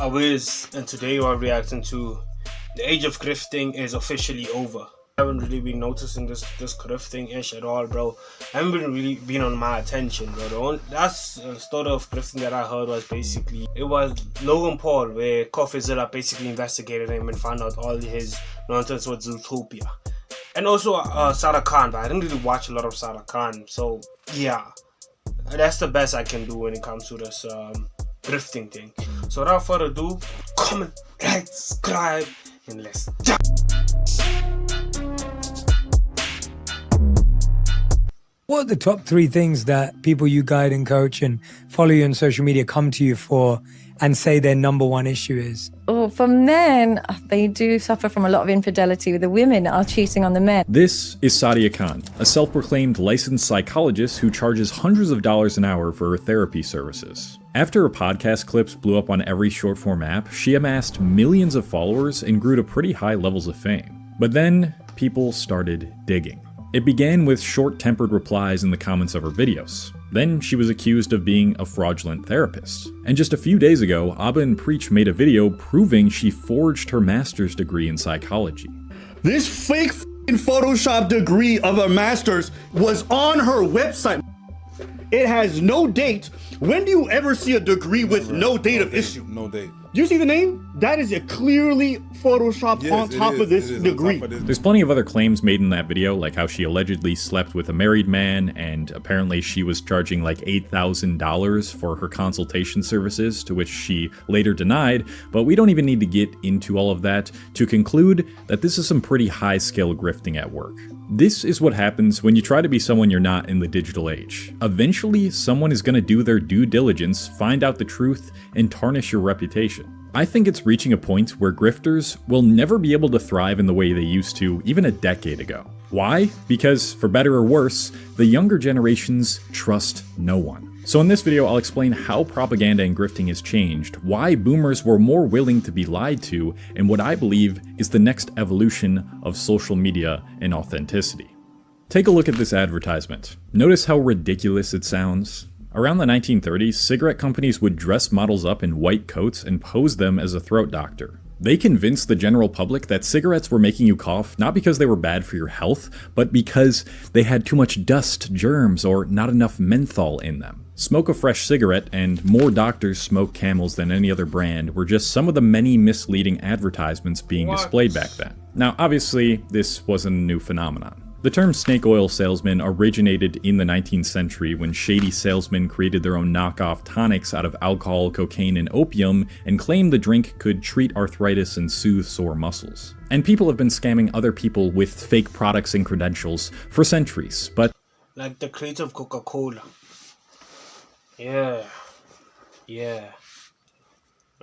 Awez, and today we're reacting to the age of grifting is officially over. I haven't really been noticing this grifting-ish at all, bro. I haven't really been on my attention, bro. That's the story of grifting that I heard was basically, it was Logan Paul, where Coffeezilla basically investigated him and found out all his nonsense with Zootopia. And also Sarah Khan, but I didn't really watch a lot of Sarah Khan, so yeah. That's the best I can do when it comes to this grifting thing. So without further ado, comment, like, subscribe, and let's jump. What are the top 3 things that people you guide and coach and follow you on social media come to you for and say their number 1 issue is? Well, for men, they do suffer from a lot of infidelity. The women are cheating on the men. This is Sadia Khan, a self-proclaimed licensed psychologist who charges hundreds of dollars an hour for her therapy services. After her podcast clips blew up on every short-form app, she amassed millions of followers and grew to pretty high levels of fame. But then, people started digging. It began with short-tempered replies in the comments of her videos. Then she was accused of being a fraudulent therapist. And just a few days ago, Abba and Preach made a video proving she forged her master's degree in psychology. This fake Photoshop degree of a master's was on her website. It has no date. When do you ever see a degree with no date of issue? No date. You see the name? That is a clearly photoshopped on top of this degree. There's plenty of other claims made in that video, like how she allegedly slept with a married man, and apparently she was charging like $8,000 for her consultation services, to which she later denied, but we don't even need to get into all of that to conclude that this is some pretty high-scale grifting at work. This is what happens when you try to be someone you're not in the digital age. Eventually, someone is going to do their due diligence, find out the truth, and tarnish your reputation. I think it's reaching a point where grifters will never be able to thrive in the way they used to even a decade ago. Why? Because, for better or worse, the younger generations trust no one. So in this video, I'll explain how propaganda and grifting has changed, why boomers were more willing to be lied to, and what I believe is the next evolution of social media and authenticity. Take a look at this advertisement. Notice how ridiculous it sounds? Around the 1930s, cigarette companies would dress models up in white coats and pose them as a throat doctor. They convinced the general public that cigarettes were making you cough not because they were bad for your health, but because they had too much dust, germs, or not enough menthol in them. Smoke a fresh cigarette and more doctors smoke Camels than any other brand were just some of the many misleading advertisements being displayed back then. Now, obviously, this wasn't a new phenomenon. The term snake oil salesman originated in the 19th century when shady salesmen created their own knockoff tonics out of alcohol, cocaine, and opium and claimed the drink could treat arthritis and soothe sore muscles. And people have been scamming other people with fake products and credentials for centuries, but like the creator of Coca-Cola. Yeah. That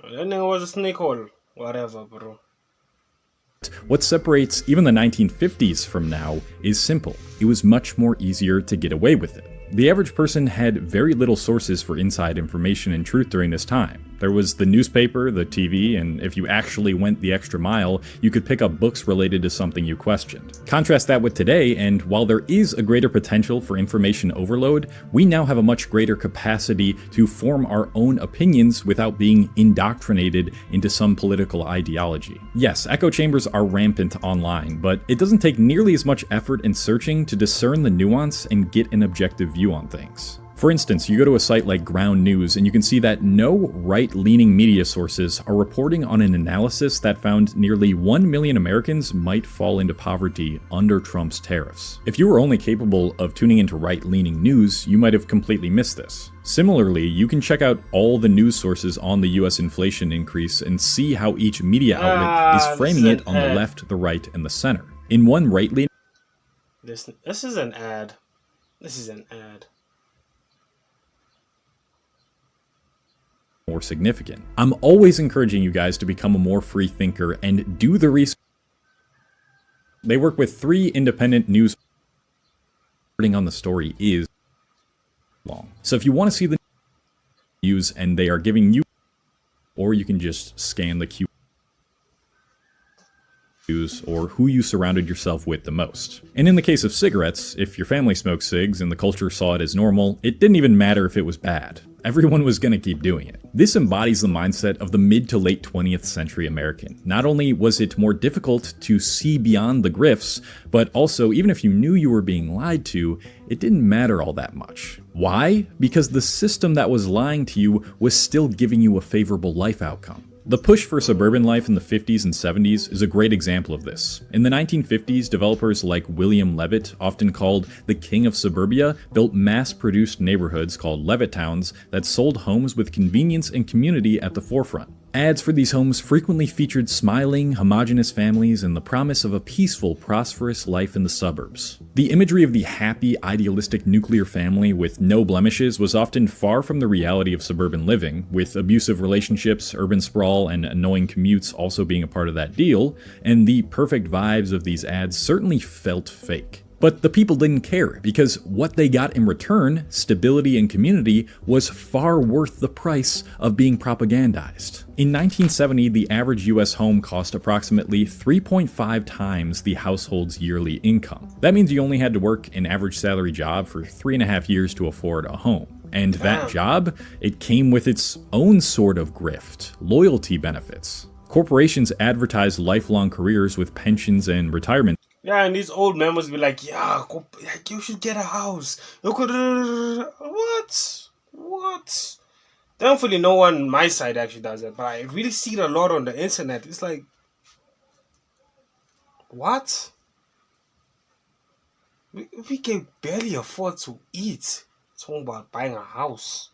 nigga was a snake oil. Whatever, bro. what separates even the 1950s from now is simple. It was much more easier to get away with it. The average person had very little sources for inside information and truth during this time. There was the newspaper, the TV, and if you actually went the extra mile, you could pick up books related to something you questioned. Contrast that with today, and while there is a greater potential for information overload, we now have a much greater capacity to form our own opinions without being indoctrinated into some political ideology. Yes, echo chambers are rampant online, but it doesn't take nearly as much effort and searching to discern the nuance and get an objective view on things. For instance, you go to a site like Ground News and you can see that no right-leaning media sources are reporting on an analysis that found nearly 1 million Americans might fall into poverty under Trump's tariffs. If you were only capable of tuning into right-leaning news, you might have completely missed this. Similarly, you can check out all the news sources on the US inflation increase and see how each media outlet is framing it on the left, the right, and the center. In one right-leaning... This is an ad. This is an ad. More significant. I'm always encouraging you guys to become a more free thinker and do the research. They work with 3 independent news. Reporting on the story is long. So if you want to see the news and they are giving you, or you can just scan the Q or who you surrounded yourself with the most. And in the case of cigarettes, if your family smoked cigs and the culture saw it as normal, it didn't even matter if it was bad. Everyone was going to keep doing it. This embodies the mindset of the mid to late 20th century American. Not only was it more difficult to see beyond the grifts, but also even if you knew you were being lied to, it didn't matter all that much. Why? Because the system that was lying to you was still giving you a favorable life outcome. The push for suburban life in the 50s and 70s is a great example of this. In the 1950s, developers like William Levitt, often called the king of suburbia, built mass-produced neighborhoods called Levittowns that sold homes with convenience and community at the forefront. Ads for these homes frequently featured smiling, homogeneous families and the promise of a peaceful, prosperous life in the suburbs. The imagery of the happy, idealistic nuclear family with no blemishes was often far from the reality of suburban living, with abusive relationships, urban sprawl, and annoying commutes also being a part of that deal, and the perfect vibes of these ads certainly felt fake. But the people didn't care, because what they got in return, stability and community, was far worth the price of being propagandized. In 1970, the average US home cost approximately 3.5 times the household's yearly income. That means you only had to work an average salary job for 3.5 years to afford a home. And that job, it came with its own sort of grift, loyalty benefits. Corporations advertised lifelong careers with pensions and retirement. Yeah, and these old men must be like, yeah, you should get a house. You could, what? Thankfully, no one on my side actually does that, but I really see it a lot on the internet. It's like, what? We can barely afford to eat. It's all about buying a house.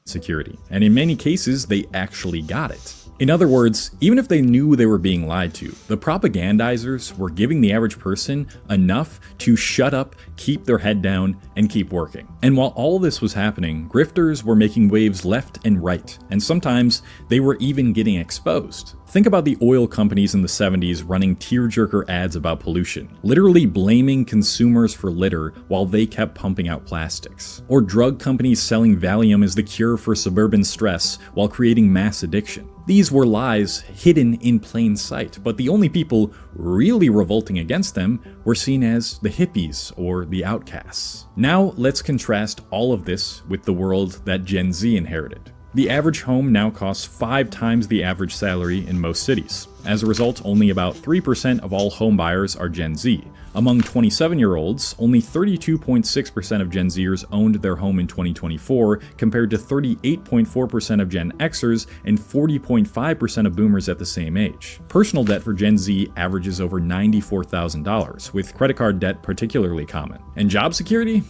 Security, and in many cases they actually got it. In other words, even if they knew they were being lied to, the propagandizers were giving the average person enough to shut up, keep their head down, and keep working. And while all this was happening, grifters were making waves left and right, and sometimes they were even getting exposed. Think about the oil companies in the 70s running tearjerker ads about pollution, literally blaming consumers for litter while they kept pumping out plastics. Or drug companies selling Valium as the cure for suburban stress while creating mass addiction. These were lies hidden in plain sight, but the only people really revolting against them were seen as the hippies or the outcasts. Now let's contrast all of this with the world that Gen Z inherited. The average home now costs 5 times the average salary in most cities. As a result, only about 3% of all home buyers are Gen Z. Among 27-year-olds, only 32.6% of Gen Zers owned their home in 2024, compared to 38.4% of Gen Xers and 40.5% of boomers at the same age. Personal debt for Gen Z averages over $94,000, with credit card debt particularly common. And job security?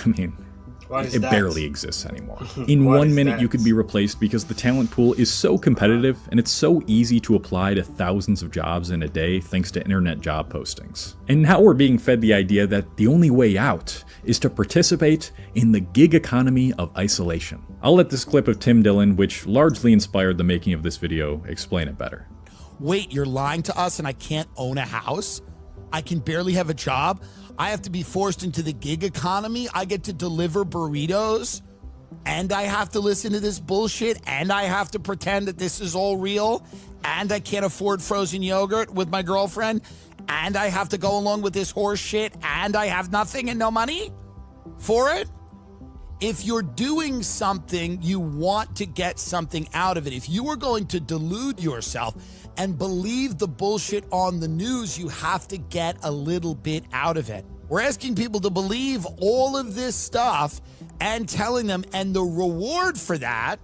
I mean, it barely exists anymore. In 1 minute, you could be replaced because the talent pool is so competitive and it's so easy to apply to thousands of jobs in a day thanks to internet job postings. And now we're being fed the idea that the only way out is to participate in the gig economy of isolation. I'll let this clip of Tim Dillon, which largely inspired the making of this video, explain it better. Wait, you're lying to us and I can't own a house? I can barely have a job? I have to be forced into the gig economy? I get to deliver burritos? And I have to listen to this bullshit? And I have to pretend that this is all real? And I can't afford frozen yogurt with my girlfriend? And I have to go along with this horse shit? And I have nothing and no money for it? If you're doing something, you want to get something out of it. If you are going to delude yourself and believe the bullshit on the news, you have to get a little bit out of it. We're asking people to believe all of this stuff and telling them, and the reward for that,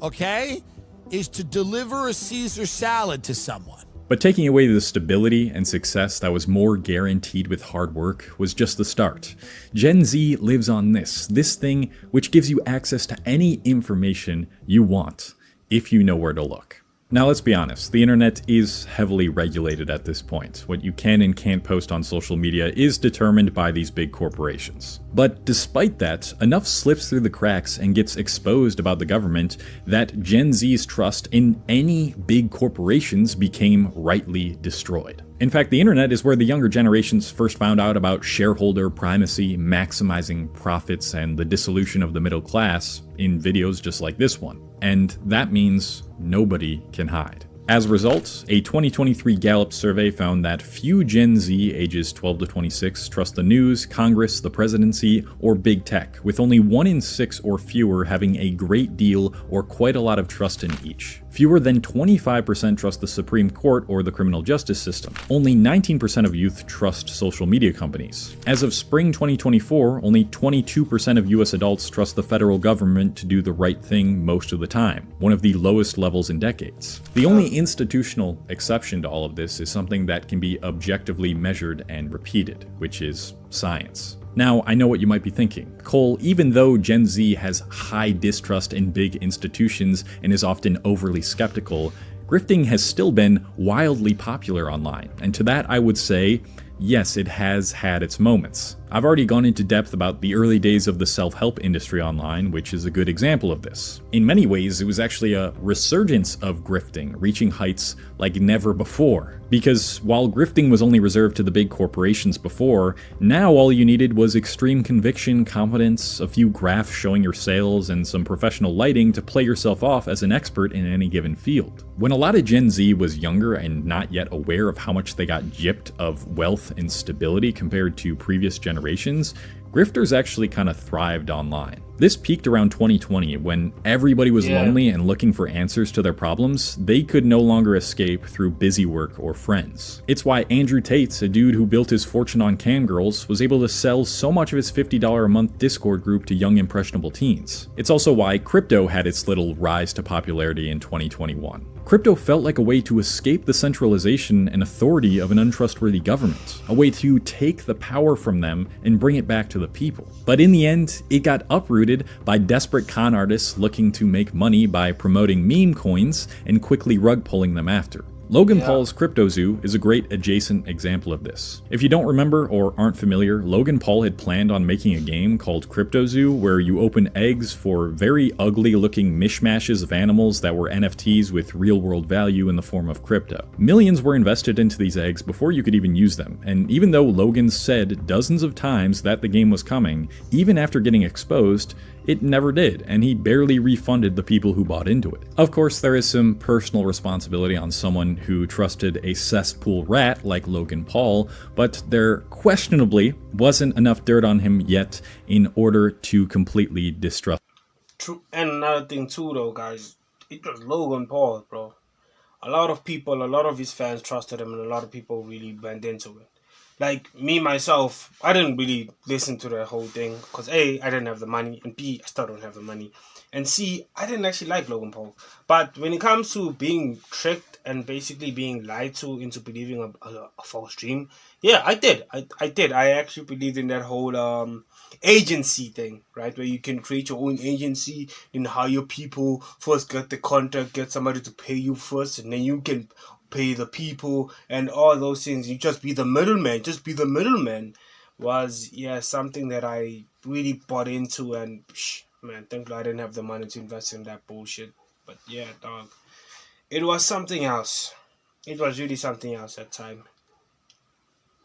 okay, is to deliver a Caesar salad to someone. But taking away the stability and success that was more guaranteed with hard work was just the start. Gen Z lives on this thing which gives you access to any information you want, if you know where to look. Now let's be honest, the internet is heavily regulated at this point. What you can and can't post on social media is determined by these big corporations. But despite that, enough slips through the cracks and gets exposed about the government that Gen Z's trust in any big corporations became rightly destroyed. In fact, the internet is where the younger generations first found out about shareholder primacy, maximizing profits, and the dissolution of the middle class in videos just like this one. And that means nobody can hide. As a result, a 2023 Gallup survey found that few Gen Z ages 12 to 26 trust the news, Congress, the presidency, or big tech, with only 1 in 6 or fewer having a great deal or quite a lot of trust in each. Fewer than 25% trust the Supreme Court or the criminal justice system. Only 19% of youth trust social media companies. As of spring 2024, only 22% of US adults trust the federal government to do the right thing most of the time, one of the lowest levels in decades. The only institutional exception to all of this is something that can be objectively measured and repeated, which is science. Now, I know what you might be thinking. Cole, even though Gen Z has high distrust in big institutions and is often overly skeptical, grifting has still been wildly popular online. And to that I would say, yes, it has had its moments. I've already gone into depth about the early days of the self-help industry online, which is a good example of this. In many ways, it was actually a resurgence of grifting, reaching heights like never before. Because while grifting was only reserved to the big corporations before, now all you needed was extreme conviction, confidence, a few graphs showing your sales, and some professional lighting to play yourself off as an expert in any given field. When a lot of Gen Z was younger and not yet aware of how much they got gypped of wealth and stability compared to previous generations, grifters actually kind of thrived online. This peaked around 2020 when everybody was lonely and looking for answers to their problems. They could no longer escape through busy work or friends. It's why Andrew Tate, a dude who built his fortune on cam girls, was able to sell so much of his $50 a month Discord group to young impressionable teens. It's also why crypto had its little rise to popularity in 2021. Crypto felt like a way to escape the centralization and authority of an untrustworthy government, a way to take the power from them and bring it back to the people. But in the end, it got uprooted by desperate con artists looking to make money by promoting meme coins and quickly rug pulling them after. Logan Paul's CryptoZoo is a great adjacent example of this. If you don't remember or aren't familiar, Logan Paul had planned on making a game called CryptoZoo where you open eggs for very ugly looking mishmashes of animals that were NFTs with real world value in the form of crypto. Millions were invested into these eggs before you could even use them, and even though Logan said dozens of times that the game was coming, even after getting exposed, it never did, and he barely refunded the people who bought into it. Of course, there is some personal responsibility on someone who trusted a cesspool rat like Logan Paul, but there questionably wasn't enough dirt on him yet in order to completely distrust. True. And another thing too, though, guys, it was Logan Paul, bro. A lot of people, a lot of his fans trusted him, and a lot of people really went into it. Like me, myself, I didn't really listen to the whole thing because A, I didn't have the money, and B, I still don't have the money, and C, I didn't actually like Logan Paul. But when it comes to being tricked and basically being lied to into believing a false dream, yeah, I did. I did. I actually believed in that whole agency thing, right? Where you can create your own agency and hire people, first get the contract, get somebody to pay you first, and then you can pay the people and all those things. You just be the middleman. Just be the middleman was something that I really bought into, and man, thank God I didn't have the money to invest in that bullshit. But yeah, dog, it was something else. It was really something else at the time.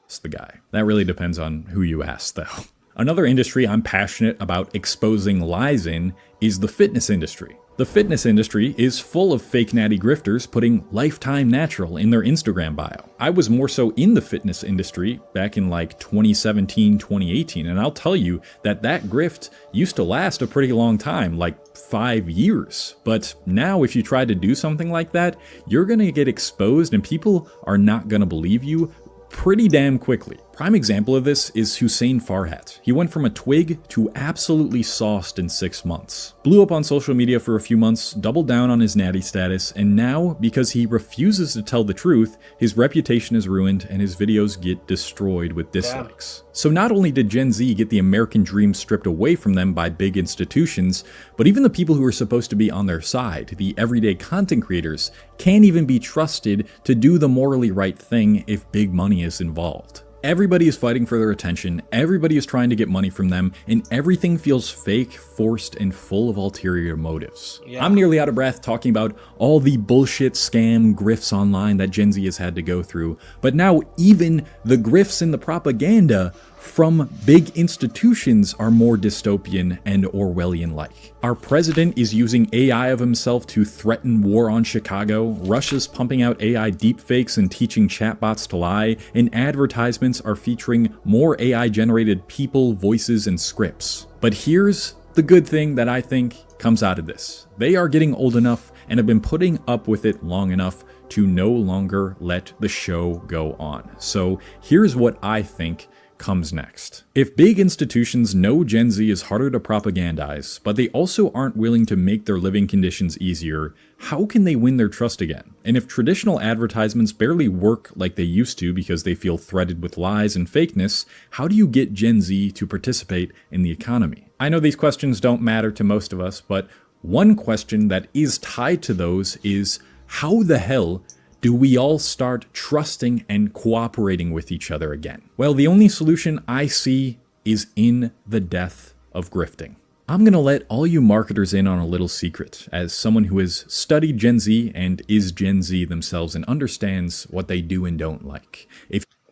It's the guy. That really depends on who you ask, though. Another industry I'm passionate about exposing lies in is the fitness industry. The fitness industry is full of fake natty grifters putting Lifetime Natural in their Instagram bio. I was more so in the fitness industry back in like 2017, 2018, and I'll tell you that grift used to last a pretty long time, like 5 years. But now if you try to do something like that, you're gonna get exposed and people are not gonna believe you pretty damn quickly. Prime example of this is Hussein Farhat. He went from a twig to absolutely sauced in 6 months. Blew up on social media for a few months, doubled down on his natty status, and now, because he refuses to tell the truth, his reputation is ruined and his videos get destroyed with dislikes. So not only did Gen Z get the American dream stripped away from them by big institutions, but even the people who are supposed to be on their side, the everyday content creators, can't even be trusted to do the morally right thing if big money is involved. Everybody is fighting for their attention, everybody is trying to get money from them, and everything feels fake, forced, and full of ulterior motives. Yeah. I'm nearly out of breath talking about all the bullshit scam grifts online that Gen Z has had to go through, but now even the grifts and the propaganda from big institutions are more dystopian and Orwellian-like. Our president is using AI of himself to threaten war on Chicago, Russia's pumping out AI deepfakes and teaching chatbots to lie, and advertisements are featuring more AI-generated people, voices, and scripts. But here's the good thing that I think comes out of this. They are getting old enough and have been putting up with it long enough to no longer let the show go on. So here's what I think comes next. If big institutions know Gen Z is harder to propagandize, but they also aren't willing to make their living conditions easier, how can they win their trust again? And if traditional advertisements barely work like they used to because they feel threaded with lies and fakeness, how do you get Gen Z to participate in the economy? I know these questions don't matter to most of us, but one question that is tied to those is, how the hell do we all start trusting and cooperating with each other again? Well, the only solution I see is in the death of grifting. I'm gonna let all you marketers in on a little secret, as someone who has studied Gen Z and is Gen Z themselves and understands what they do and don't like.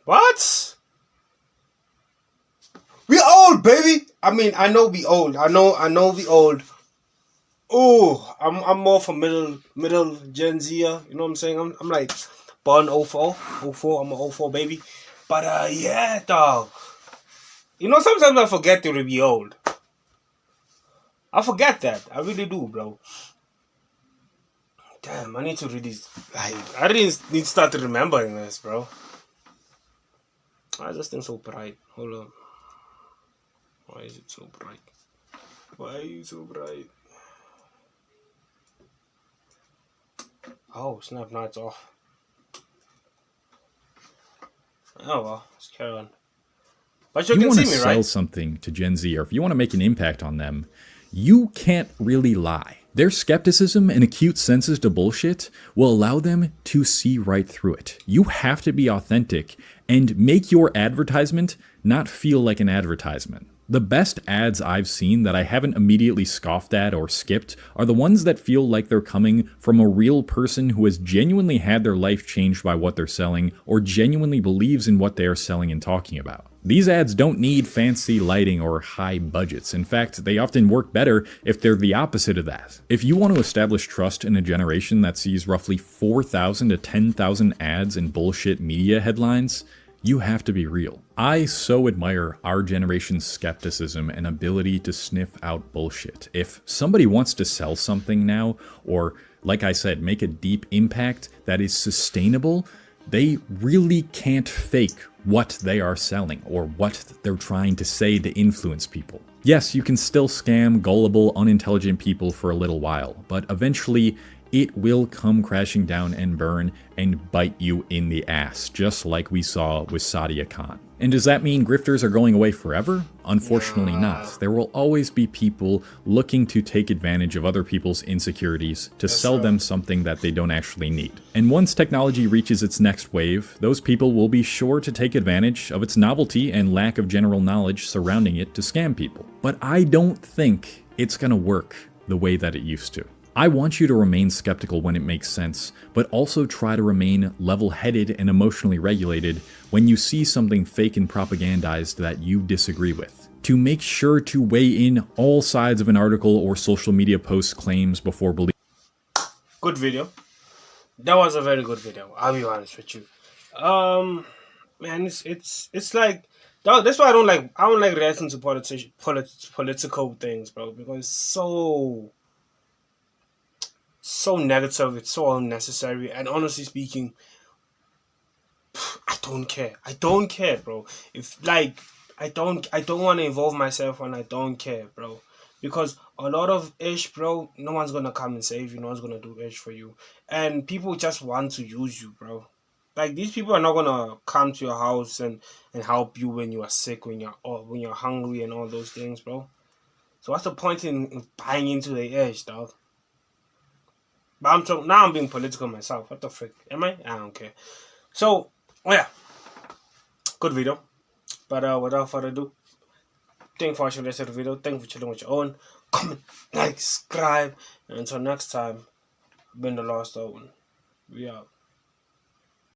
What? We old, baby. I mean, I know we old. I know we old. Oh, I'm more for middle Gen Z. You know what I'm saying? I'm like born 04. I'm an 04 baby. But yeah, dog. You know, sometimes I forget to be old. I forget that. I really do, bro. Damn, I need to really I didn't need to start remembering this, bro. I just think so bright. Hold on. Why is it so bright? Why are you so bright? Oh, snap, now it's off. Oh well, let's carry on. But you can see me, right? If you want to sell something to Gen Z, or if you want to make an impact on them, you can't really lie. Their skepticism and acute senses to bullshit will allow them to see right through it. You have to be authentic and make your advertisement not feel like an advertisement. The best ads I've seen that I haven't immediately scoffed at or skipped are the ones that feel like they're coming from a real person who has genuinely had their life changed by what they're selling or genuinely believes in what they are selling and talking about. These ads don't need fancy lighting or high budgets. In fact, they often work better if they're the opposite of that. If you want to establish trust in a generation that sees roughly 4,000 to 10,000 ads and bullshit media headlines, you have to be real. I so admire our generation's skepticism and ability to sniff out bullshit. If somebody wants to sell something now, or like I said, make a deep impact that is sustainable, they really can't fake what they are selling or what they're trying to say to influence people. Yes, you can still scam gullible, unintelligent people for a little while, but eventually it will come crashing down and burn and bite you in the ass, just like we saw with Sadia Khan. And does that mean grifters are going away forever? Unfortunately not. There will always be people looking to take advantage of other people's insecurities to sell them something that they don't actually need. And once technology reaches its next wave, those people will be sure to take advantage of its novelty and lack of general knowledge surrounding it to scam people. But I don't think it's gonna work the way that it used to. I want you to remain skeptical when it makes sense, but also try to remain level-headed and emotionally regulated when you see something fake and propagandized that you disagree with. To make sure to weigh in all sides of an article or social media post's claims before believing. Good video. That was a very good video. I'll be honest with you. Man, it's like, dog, that's why I don't like reacting to political things, bro, because it's so negative, it's so unnecessary, and honestly speaking, I don't care, bro. If like I don't want to involve myself when I don't care, bro, because a lot of ish, bro, no one's gonna come and save you, no one's gonna do ish for you, and people just want to use you, bro. Like, these people are not gonna come to your house and help you when you are sick, when you're hungry and all those things, bro. So what's the point in buying into the ish, dog? But now I'm being political myself. What the frick? Am I? I don't care. So, yeah. Good video. But without further ado, thank you for watching the rest of the video. Thank you for chilling with your own. Comment, like, subscribe. And until next time, been the Lost Owen. We out.